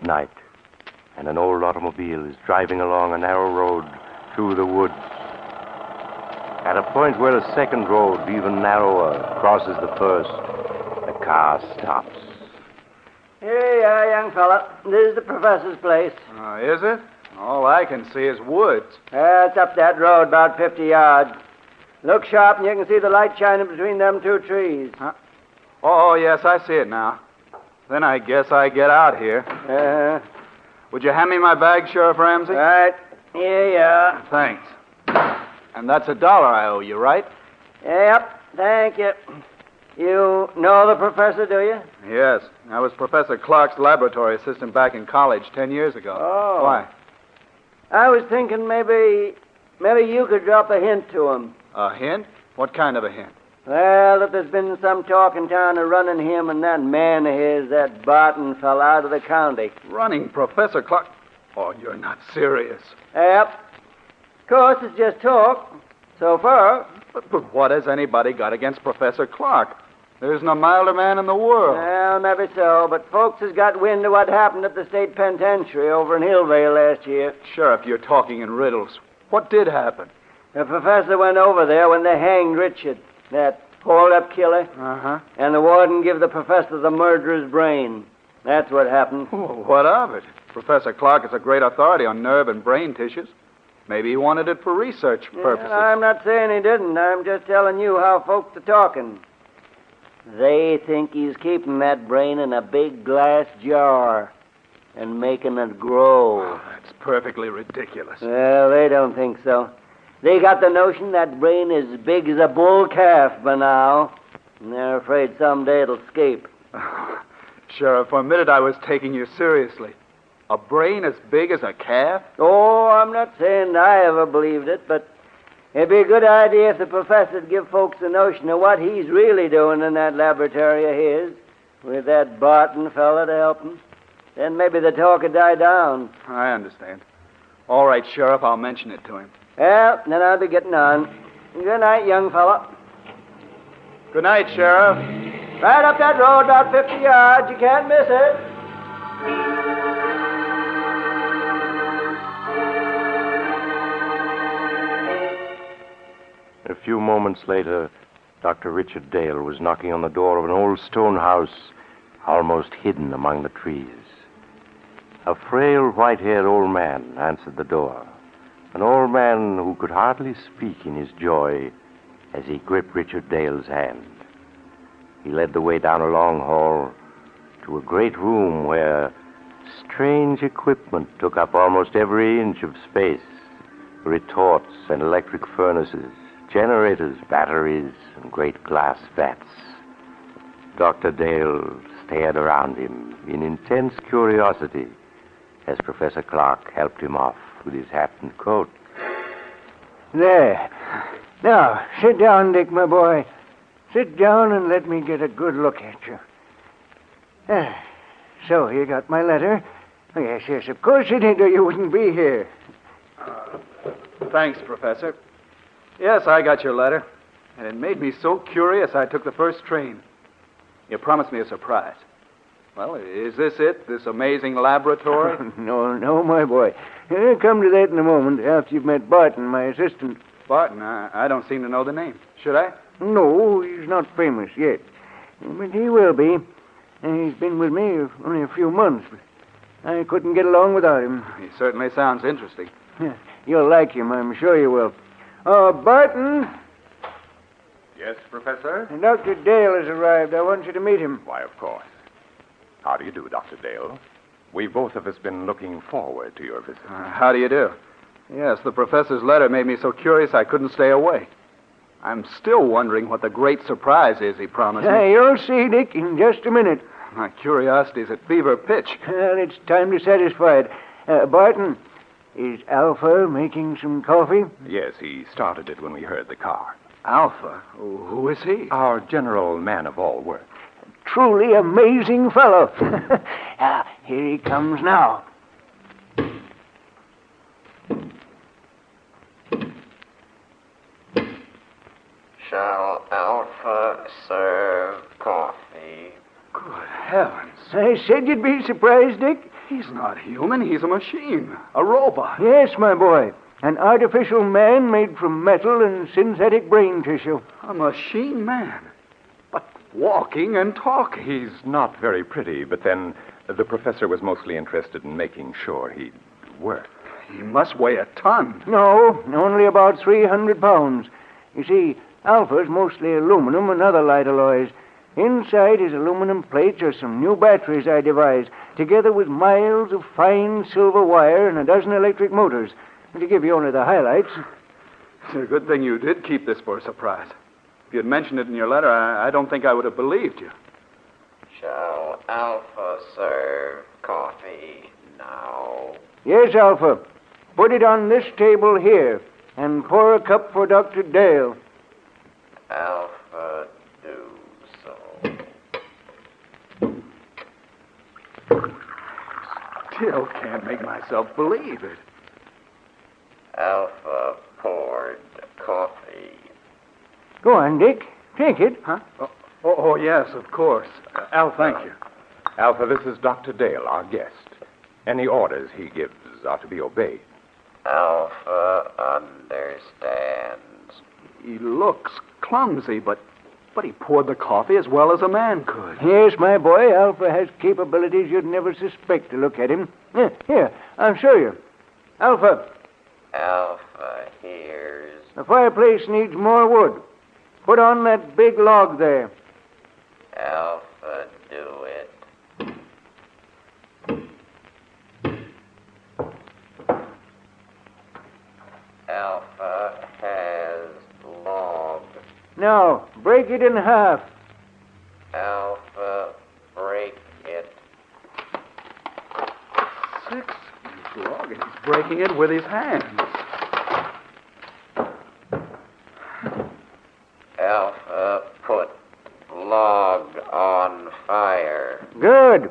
night, and an old automobile is driving along a narrow road through the woods. At a point where a second road, even narrower, crosses the first, the car stops. Here you are, young fella. This is the professor's place. Is it? All I can see is woods. It's up that road about 50 yards. Look sharp and you can see the light shining between them two trees. Huh? Oh, yes, I see it now. Then I guess I get out here. Would you hand me my bag, Sheriff Ramsey? Right. Here you are. Thanks. And that's $1 I owe you, right? Yep, thank you. You know the professor, do you? Yes. I was Professor Clark's laboratory assistant back in college 10 years ago. Oh. Why? I was thinking maybe you could drop a hint to him. A hint? What kind of a hint? Well, that there's been some talk in town of running him and that man of his, that Barton fella, out of the county. Running Professor Clark? Oh, you're not serious. Yep. Of course, it's just talk. So far. But what has anybody got against Professor Clark? There isn't a milder man in the world. Well, maybe so, but folks has got wind of what happened at the state penitentiary over in Hillvale last year. Sheriff, you're talking in riddles. What did happen? The professor went over there when they hanged Richard, that hold-up killer. Uh-huh. And the warden gave the professor the murderer's brain. That's what happened. Well, what of it? Professor Clark is a great authority on nerve and brain tissues. Maybe he wanted it for research purposes. I'm not saying he didn't. I'm just telling you how folks are talking. They think he's keeping that brain in a big glass jar and making it grow. Oh, that's perfectly ridiculous. Well, they don't think so. They got the notion that brain is as big as a bull calf by now, and they're afraid someday it'll escape. Sheriff, for a minute I was taking you seriously. A brain as big as a calf? Oh, I'm not saying I ever believed it, but it'd be a good idea if the professor'd give folks the notion of what he's really doing in that laboratory of his, with that Barton fella to help him. Then maybe the talk would die down. I understand. All right, Sheriff, I'll mention it to him. Well, then I'll be getting on. Good night, young fella. Good night, Sheriff. Right up that road about 50 yards. You can't miss it. A few moments later, Dr. Richard Dale was knocking on the door of an old stone house almost hidden among the trees. A frail, white-haired old man answered the door, an old man who could hardly speak in his joy as he gripped Richard Dale's hand. He led the way down a long hall to a great room where strange equipment took up almost every inch of space. Retorts and electric furnaces, generators, batteries, and great glass vats. Dr. Dale stared around him in intense curiosity as Professor Clark helped him off with his hat and coat. There. Now, sit down, Dick, my boy. Sit down and let me get a good look at you. So, you got my letter? Oh, yes, of course you did, or you wouldn't be here. Thanks, Professor. Yes, I got your letter, and it made me so curious I took the first train. You promised me a surprise. Well, is this it, this amazing laboratory? No, my boy. I'll come to that in a moment after you've met Barton, my assistant. Barton? I don't seem to know the name. Should I? No, he's not famous yet. But he will be. He's been with me only a few months, but I couldn't get along without him. He certainly sounds interesting. You'll like him, I'm sure you will. Barton. Yes, Professor? Dr. Dale has arrived. I want you to meet him. Why, of course. How do you do, Dr. Dale? We've both of us been looking forward to your visit. How do you do? Yes, the professor's letter made me so curious I couldn't stay away. I'm still wondering what the great surprise is he promised me. You'll see, Dick, in just a minute. My curiosity's at fever pitch. Well, it's time to satisfy it. Barton, is Alpha making some coffee? Yes, he started it when we heard the car. Alpha? Who is he? Our general man of all work. Truly amazing fellow. Here he comes now. Shall Alpha serve coffee? Good heavens. I said you'd be surprised, Dick. He's not human. He's a machine. A robot. Yes, my boy. An artificial man made from metal and synthetic brain tissue. A machine man. But walking and talking. He's not very pretty, but then the professor was mostly interested in making sure he'd work. He must weigh a ton. No, only about 300 pounds. You see, Alpha's mostly aluminum and other light alloys. Inside his aluminum plates are some new batteries I devised, together with miles of fine silver wire and a dozen electric motors. And to give you only the highlights. It's a good thing you did keep this for a surprise. If you'd mentioned it in your letter, I don't think I would have believed you. Shall Alpha serve coffee now? Yes, Alpha. Put it on this table here and pour a cup for Dr. Dale. Alpha do so. Still can't make myself believe it. Alpha poured coffee. Go on, Dick. Take it. Huh? Oh, yes, of course. Al, thank you. Alpha, this is Dr. Dale, our guest. Any orders he gives are to be obeyed. Alpha understands. He looks clumsy, but he poured the coffee as well as a man could. Yes, my boy, Alpha has capabilities you'd never suspect to look at him. Here, I'll show you. Alpha, Alpha hears. the fireplace needs more wood. Put on that big log there. Alpha do it. Alpha has log. Now, break it in half. Alpha break it. 6-inch log, and he's breaking it with his hands. Alpha put log on fire. Good.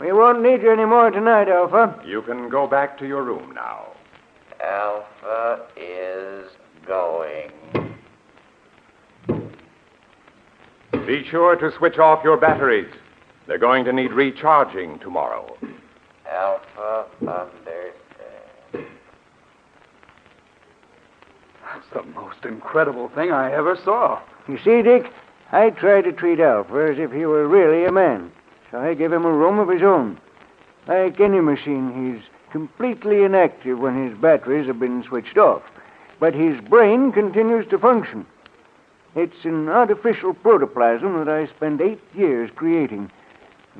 We won't need you any more tonight, Alpha. You can go back to your room now. Alpha is going. Be sure to switch off your batteries. They're going to need recharging tomorrow. Alpha understands. That's the most incredible thing I ever saw. You see, Dick, I try to treat Alpha as if he were really a man. So I give him a room of his own. Like any machine, he's completely inactive when his batteries have been switched off. But his brain continues to function. It's an artificial protoplasm that I spent 8 years creating.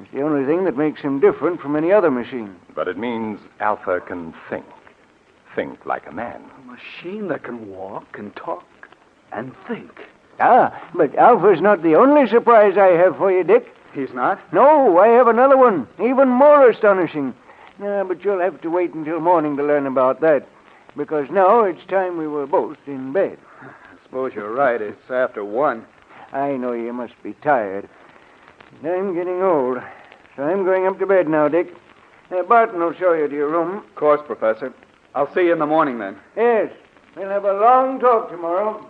It's the only thing that makes him different from any other machine. But it means Alpha can think. Think like a man. A machine that can walk and talk and think. Ah, but Alpha's not the only surprise I have for you, Dick. He's not? No, I have another one, even more astonishing. But you'll have to wait until morning to learn about that, because now it's time we were both in bed. I suppose you're right. It's after 1. I know you must be tired. I'm getting old, so I'm going up to bed now, Dick. Barton will show you to your room. Of course, Professor. I'll see you in the morning, then. Yes, we'll have a long talk tomorrow.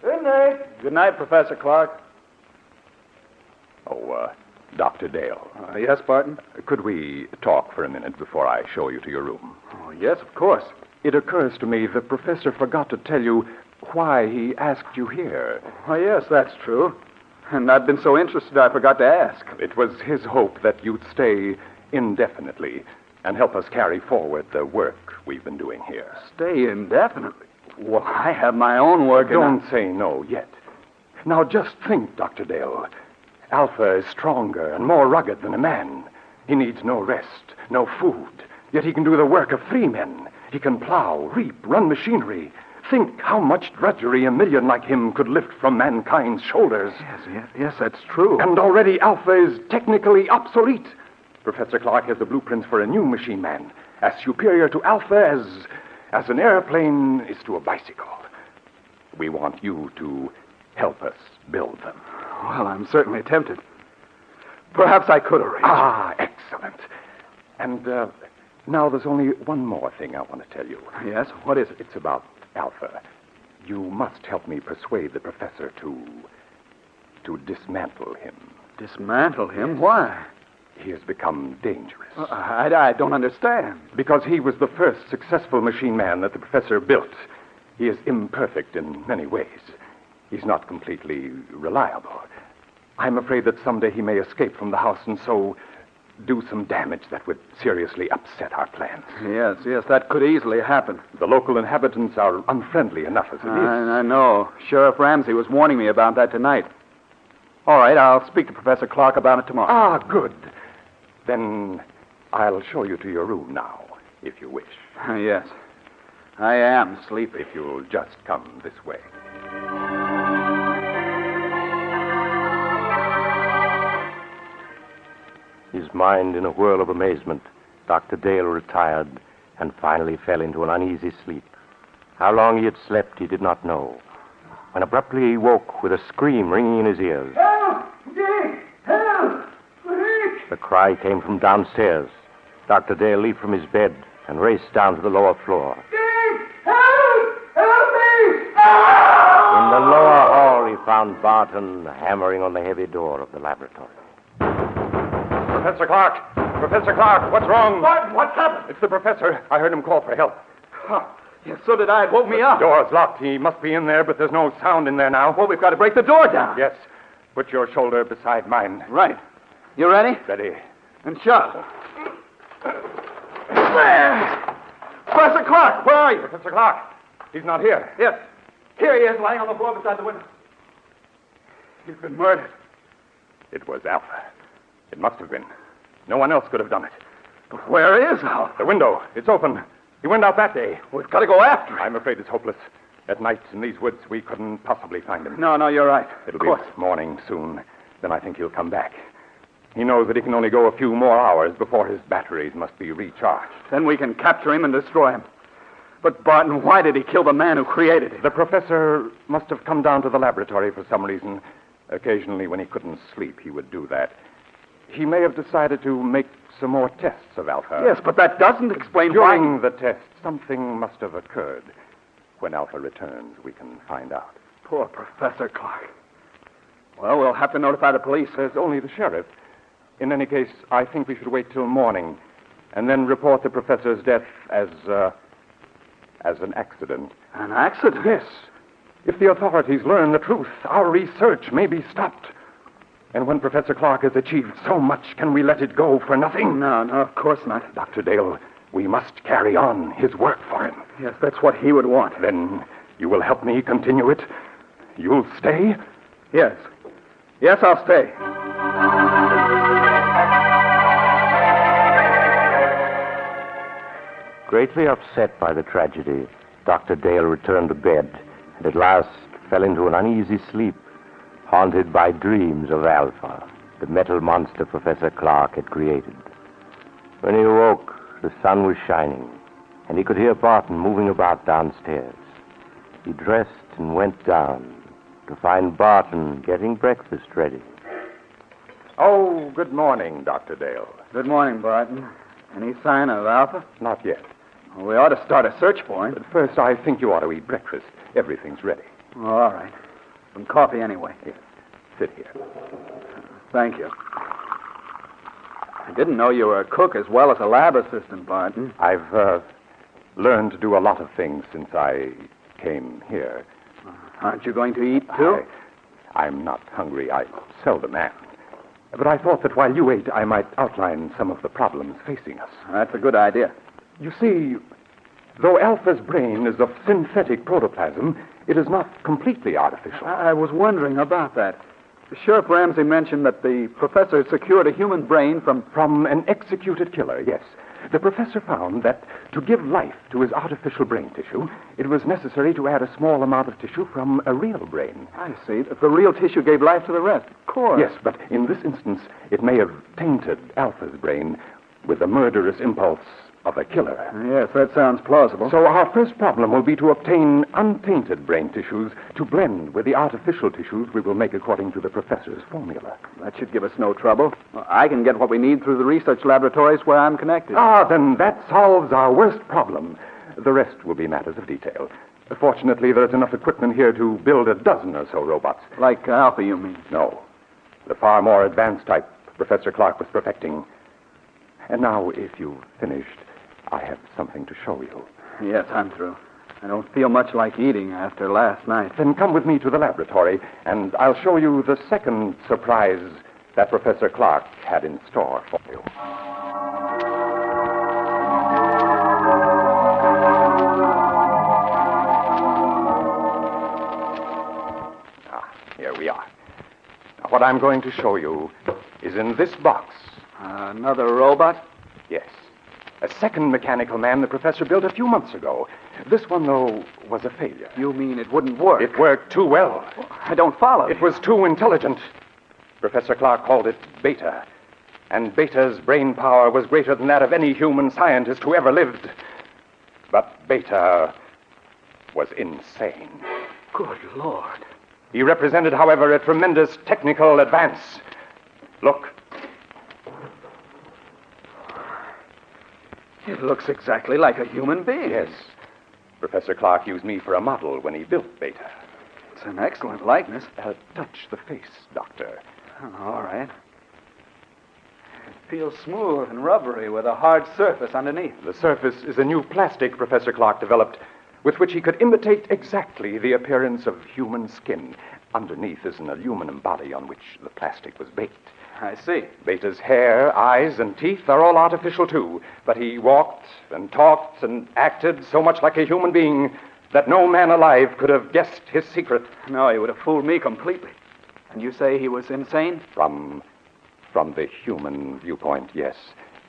Good night. Good night, Professor Clark. Oh, Dr. Dale. Yes, Barton? Could we talk for a minute before I show you to your room? Oh, yes, of course. It occurs to me the professor forgot to tell you why he asked you here. Oh, yes, that's true. And I've been so interested I forgot to ask. It was his hope that you'd stay indefinitely and help us carry forward the work we've been doing here. Stay indefinitely? Well, I have my own work. Don't say no yet. Now, just think, Dr. Dale. Alpha is stronger and more rugged than a man. He needs no rest, no food. Yet he can do the work of 3 men. He can plow, reap, run machinery. Think how much drudgery a million like him could lift from mankind's shoulders. Yes, that's true. And already Alpha is technically obsolete. Professor Clark has the blueprints for a new machine man, as superior to Alpha as an airplane is to a bicycle. We want you to help us build them. Well, I'm certainly tempted. Perhaps I could arrange. Ah, excellent. And now there's only one more thing I want to tell you. Yes? What is it? It's about Alpha. You must help me persuade the professor to dismantle him. Dismantle him? Why? He has become dangerous. I don't understand. Because he was the first successful machine man that the professor built. He is imperfect in many ways. He's not completely reliable. I'm afraid that someday he may escape from the house and so do some damage that would seriously upset our plans. Yes, that could easily happen. The local inhabitants are unfriendly enough as it is. I know. Sheriff Ramsey was warning me about that tonight. All right, I'll speak to Professor Clark about it tomorrow. Ah, good. Then I'll show you to your room now, if you wish. Yes. I am sleepy. If you'll just come this way. His mind in a whirl of amazement, Dr. Dale retired and finally fell into an uneasy sleep. How long he had slept, he did not know, when abruptly he woke with a scream ringing in his ears. Help! Dick! Help! Quick! The cry came from downstairs. Dr. Dale leaped from his bed and raced down to the lower floor. Dick! Help! Help me! In the lower hall, he found Barton hammering on the heavy door of the laboratory. Professor Clark! Professor Clark, what's wrong? What's happened? It's the professor. I heard him call for help. Yes, so did I. It woke me up. The door's locked. He must be in there, but there's no sound in there now. Well, we've got to break the door down. Yes. Put your shoulder beside mine. Right. You ready? Ready. And shut. Professor Clark, where are you? Professor Clark. He's not here. Yes. Here he is, lying on the floor beside the window. He's been murdered. It was Alpha. It must have been. No one else could have done it. But where is Alpha? The window. It's open. He went out that day. We've got to go after him. I'm afraid it's hopeless. At night in these woods, we couldn't possibly find him. No, you're right. It'll be morning soon. Then I think he'll come back. He knows that he can only go a few more hours before his batteries must be recharged. Then we can capture him and destroy him. But, Barton, why did he kill the man who created it? The professor must have come down to the laboratory for some reason. Occasionally, when he couldn't sleep, he would do that. He may have decided to make some more tests of Alpha. Yes, but that doesn't explain During the test, something must have occurred. When Alpha returns, we can find out. Poor Professor Clark. Well, we'll have to notify the police. There's only the sheriff. In any case, I think we should wait till morning and then report the professor's death as an accident. An accident? Yes. If the authorities learn the truth, our research may be stopped. And when Professor Clark has achieved so much, can we let it go for nothing? No, of course not. Dr. Dale, we must carry on his work for him. Yes, that's what he would want. Then you will help me continue it? You'll stay? Yes. Yes, I'll stay. Greatly upset by the tragedy, Dr. Dale returned to bed and at last fell into an uneasy sleep, haunted by dreams of Alpha, the metal monster Professor Clark had created. When he awoke, the sun was shining, and he could hear Barton moving about downstairs. He dressed and went down to find Barton getting breakfast ready. Oh, good morning, Dr. Dale. Good morning, Barton. Any sign of Alpha? Not yet. Well, we ought to start a search for him. But first, I think you ought to eat breakfast. Everything's ready. Oh, all right. Some coffee anyway. Yes. Sit here. Thank you. I didn't know you were a cook as well as a lab assistant, Barton. I've learned to do a lot of things since I came here. Aren't you going to eat, too? I'm not hungry. I seldom am. But I thought that while you ate, I might outline some of the problems facing us. That's a good idea. You see, though Alpha's brain is of synthetic protoplasm, it is not completely artificial. I was wondering about that. Sheriff Ramsey mentioned that the professor secured a human brain From an executed killer, yes. The professor found that to give life to his artificial brain tissue, it was necessary to add a small amount of tissue from a real brain. I see. The real tissue gave life to the rest. Of course. Yes, but in this instance, it may have tainted Alpha's brain with the murderous impulse of a killer. Yes, that sounds plausible. So our first problem will be to obtain untainted brain tissues to blend with the artificial tissues we will make according to the professor's formula. That should give us no trouble. I can get what we need through the research laboratories where I'm connected. Ah, then that solves our worst problem. The rest will be matters of detail. Fortunately, there's enough equipment here to build a dozen or so robots. Like Alpha, you mean? No. The far more advanced type, Professor Clark was perfecting. And now, if you've finished, I have something to show you. Yes, I'm through. I don't feel much like eating after last night. Then come with me to the laboratory, and I'll show you the second surprise that Professor Clark had in store for you. Here we are. Now, what I'm going to show you is in this box. Another robot? Yes. A second mechanical man the professor built a few months ago. This one, though, was a failure. You mean it wouldn't work? It worked too well. I don't follow. It was too intelligent. Professor Clark called it Beta. And Beta's brain power was greater than that of any human scientist who ever lived. But Beta was insane. Good Lord. He represented, however, a tremendous technical advance. Look. It looks exactly like a human being. Yes. Professor Clark used me for a model when he built Beta. It's an excellent likeness. Touch the face, Doctor. All right. It feels smooth and rubbery with a hard surface underneath. The surface is a new plastic Professor Clark developed with which he could imitate exactly the appearance of human skin. Underneath is an aluminum body on which the plastic was baked. I see. Beta's hair, eyes, and teeth are all artificial, too. But he walked and talked and acted so much like a human being that no man alive could have guessed his secret. No, he would have fooled me completely. And you say he was insane? From the human viewpoint, yes.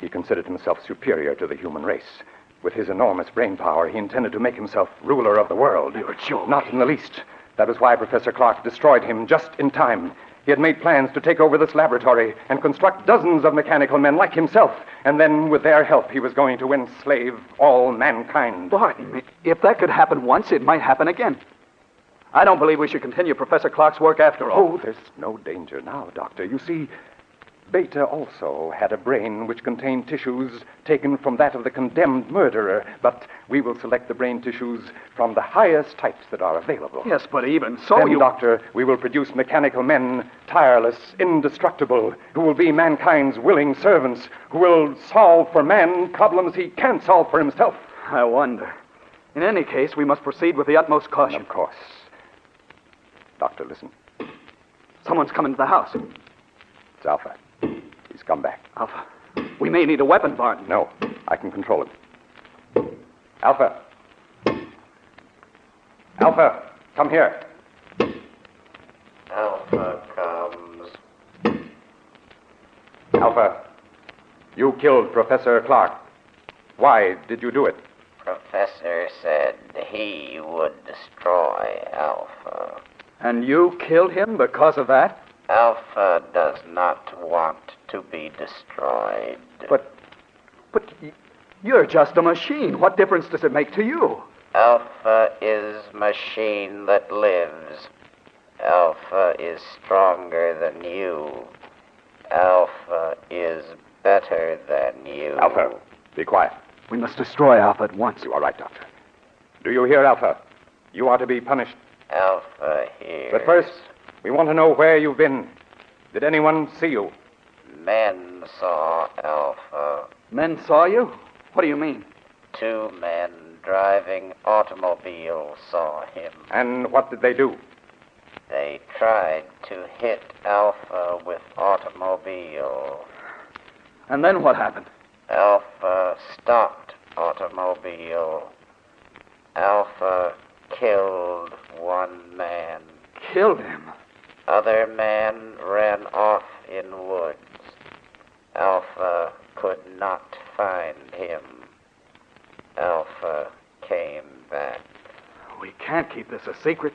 He considered himself superior to the human race. With his enormous brain power, he intended to make himself ruler of the world. You're joking. Not in the least. That was why Professor Clark destroyed him just in time. He had made plans to take over this laboratory and construct dozens of mechanical men like himself. And then, with their help, he was going to enslave all mankind. Barton, if that could happen once, it might happen again. I don't believe we should continue Professor Clark's work after all. Oh, there's no danger now, Doctor. You see, Beta also had a brain which contained tissues taken from that of the condemned murderer, but we will select the brain tissues from the highest types that are available. Yes, but even so, Then, Doctor, we will produce mechanical men, tireless, indestructible, who will be mankind's willing servants, who will solve for man problems he can't solve for himself. I wonder. In any case, we must proceed with the utmost caution. Of course. Doctor, listen. Someone's come into the house. It's Alpha. He's come back. Alpha, we may need a weapon, Barton. No, I can control him. Alpha. Alpha, come here. Alpha comes. Alpha, you killed Professor Clark. Why did you do it? Professor said he would destroy Alpha. And you killed him because of that? Alpha does not want to be destroyed. But you're just a machine. What difference does it make to you? Alpha is machine that lives. Alpha is stronger than you. Alpha is better than you. Alpha, be quiet. We must destroy Alpha at once. You are right, Doctor. Do you hear, Alpha? You are to be punished. Alpha here. But first, we want to know where you've been. Did anyone see you? Men saw Alpha. Men saw you? What do you mean? 2 men driving automobiles saw him. And what did they do? They tried to hit Alpha with automobile. And then what happened? Alpha stopped automobile. Alpha killed 1 man. Killed him? Other man ran off in woods. Alpha could not find him. Alpha came back. We can't keep this a secret.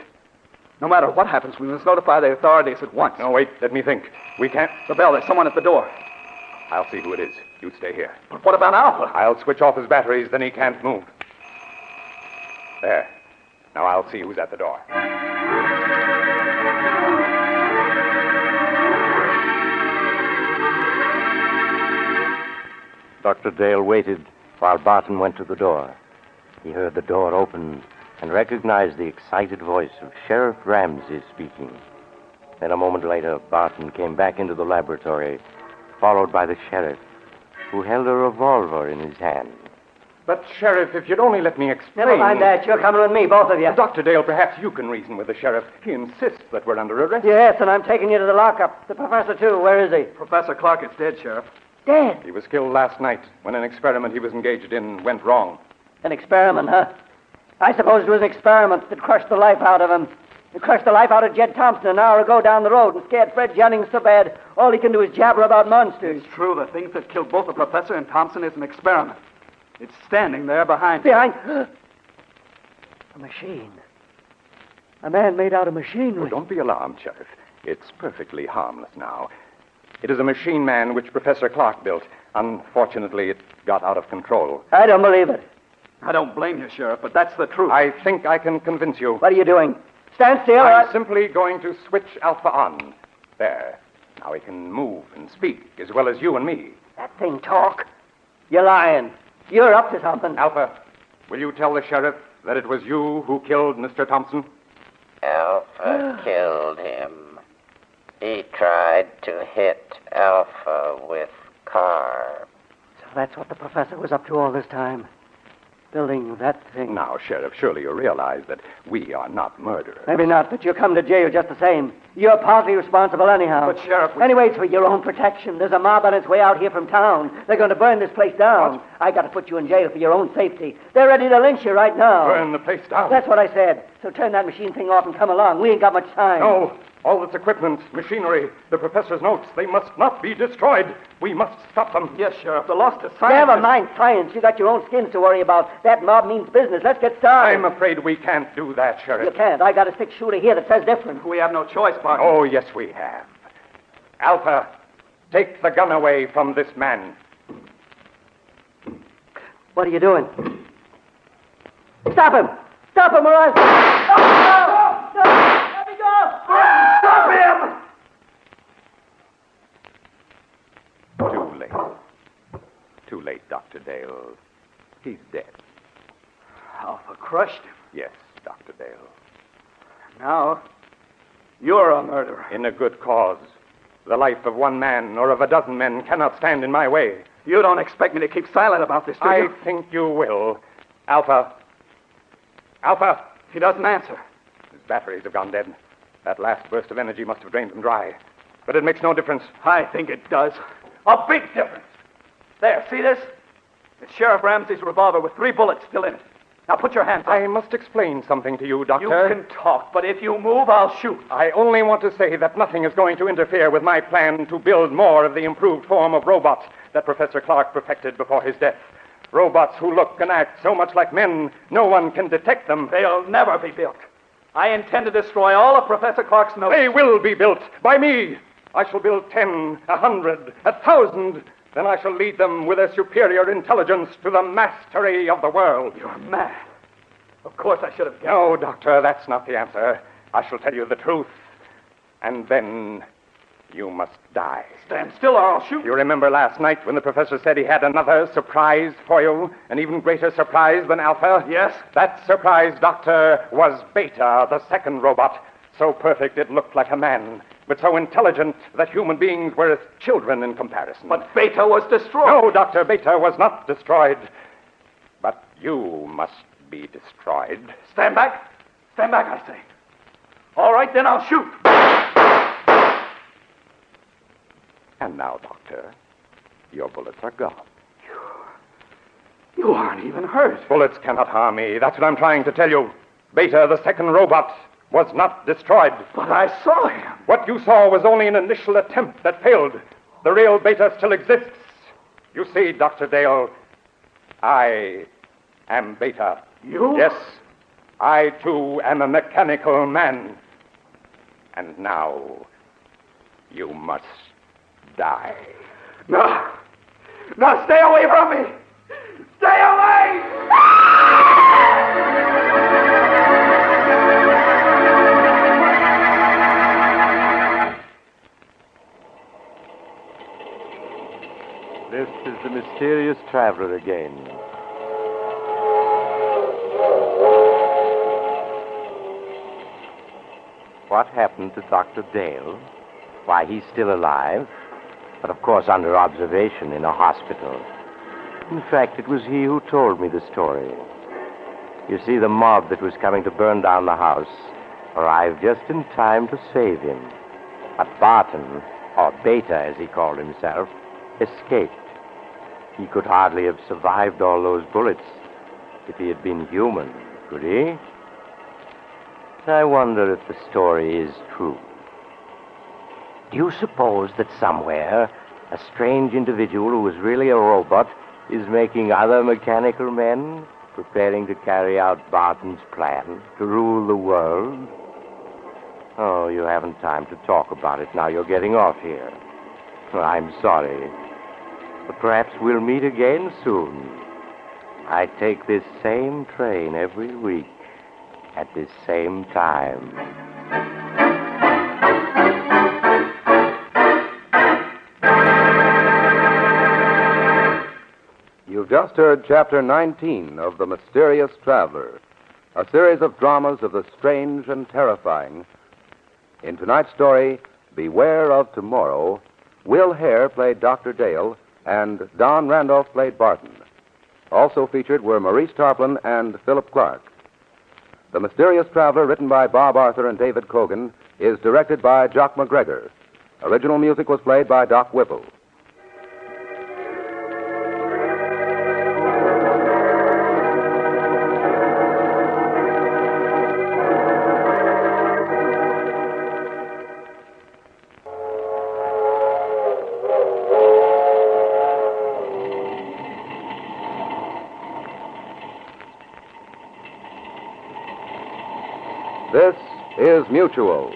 No matter what happens, we must notify the authorities at once. No, wait, let me think. We can't... The bell, there's someone at the door. I'll see who it is. You stay here. But what about Alpha? I'll switch off his batteries, then he can't move. There. Now I'll see who's at the door. Dr. Dale waited while Barton went to the door. He heard the door open and recognized the excited voice of Sheriff Ramsey speaking. Then a moment later, Barton came back into the laboratory followed by the sheriff, who held a revolver in his hand. But, Sheriff, if you'd only let me explain... Never mind that. You're coming with me, both of you. Dr. Dale, perhaps you can reason with the sheriff. He insists that we're under arrest. Yes, and I'm taking you to the lockup. The professor, too. Where is he? Professor Clark is dead, Sheriff. Dead. He was killed last night when an experiment he was engaged in went wrong. An experiment, huh? I suppose it was an experiment that crushed the life out of him. It crushed the life out of Jed Thompson an hour ago down the road and scared Fred Jennings so bad all he can do is jabber about monsters. It's true. The thing that killed both the professor and Thompson is an experiment. It's standing there behind... Behind... A machine. A man made out of machinery. Oh, don't be alarmed, Sheriff. It's perfectly harmless now. It is a machine man which Professor Clark built. Unfortunately, it got out of control. I don't believe it. I don't blame you, Sheriff, but that's the truth. I think I can convince you. What are you doing? Stand still. I'm simply going to switch Alpha on. There. Now he can move and speak as well as you and me. That thing talk? You're lying. You're up to something. Alpha, will you tell the sheriff that it was you who killed Mr. Thompson? Alpha killed him. He tried to hit Alpha with car. So that's what the professor was up to all this time. Building that thing. Now, Sheriff, surely you realize that we are not murderers. Maybe not, but you'll come to jail just the same. You're partly responsible anyhow. But, Sheriff... Anyway, it's for your own protection. There's a mob on its way out here from town. They're going to burn this place down. What? I got to put you in jail for your own safety. They're ready to lynch you right now. Burn the place down. That's what I said. So turn that machine thing off and come along. We ain't got much time. No. All this equipment, machinery, the professor's notes, they must not be destroyed. We must stop them. Yes, Sheriff, the loss to science... Never mind science. You got your own skins to worry about. That mob means business. Let's get started. I'm afraid we can't do that, Sheriff. You can't. I got a six-shooter here that says different. We have no choice, partner. Oh, yes, we have. Alpha, take the gun away from this man. What are you doing? Stop him! Stop him or else... Oh, no! No! Let me go! Stop him! Too late. Too late, Dr. Dale. He's dead. Alpha crushed him. Yes, Dr. Dale. Now, you're a murderer. In a good cause. The life of one man or of a dozen men cannot stand in my way. You don't expect me to keep silent about this, do you? I think you will. Alpha. Alpha. He doesn't answer. His batteries have gone dead. That last burst of energy must have drained them dry. But it makes no difference. I think it does. A big difference. There, see this? It's Sheriff Ramsey's revolver with 3 bullets still in it. Now put your hands up. I must explain something to you, Doctor. You can talk, but if you move, I'll shoot. I only want to say that nothing is going to interfere with my plan to build more of the improved form of robots that Professor Clark perfected before his death. Robots who look and act so much like men, no one can detect them. They'll never be built. I intend to destroy all of Professor Clark's notes. They will be built by me. I shall build 10, 100, 1,000. Then I shall lead them with a superior intelligence to the mastery of the world. You're mad. Of course I should have guessed. No, Doctor, that's not the answer. I shall tell you the truth. And then you must die. Stand still or I'll shoot. You remember last night when the professor said he had another surprise for you? An even greater surprise than Alpha? Yes. That surprise, Doctor, was Beta, the second robot. So perfect it looked like a man, but so intelligent that human beings were as children in comparison. But Beta was destroyed. No, Doctor, Beta was not destroyed. But you must be destroyed. Stand back. Stand back, I say. All right, then I'll shoot. And now, Doctor, your bullets are gone. You aren't even hurt. Bullets cannot harm me. That's what I'm trying to tell you. Beta, the second robot, was not destroyed. But I saw him. What you saw was only an initial attempt that failed. The real Beta still exists. You see, Dr. Dale, I am Beta. You? Yes, I, too, am a mechanical man. And now, you must die. No. No, stay away from me. Stay away! This is the mysterious traveler again. What happened to Dr. Dale? Why, he's still alive. but of course under observation in a hospital. In fact, it was he who told me the story. You see, the mob that was coming to burn down the house arrived just in time to save him. But Barton, or Beta as he called himself, escaped. He could hardly have survived all those bullets if he had been human, could he? I wonder if the story is true. Do you suppose that somewhere a strange individual who is really a robot is making other mechanical men, preparing to carry out Barton's plan to rule the world? Oh, you haven't time to talk about it now. You're getting off here. I'm sorry. But perhaps we'll meet again soon. I take this same train every week at this same time. You've just heard Chapter 19 of The Mysterious Traveler, a series of dramas of the strange and terrifying. In tonight's story, Beware of Tomorrow, Will Hare played Dr. Dale, and Don Randolph played Barton. Also featured were Maurice Tarplin and Philip Clark. The Mysterious Traveler, written by Bob Arthur and David Cogan, is directed by Jock McGregor. Original music was played by Doc Whipple. This is Mutual.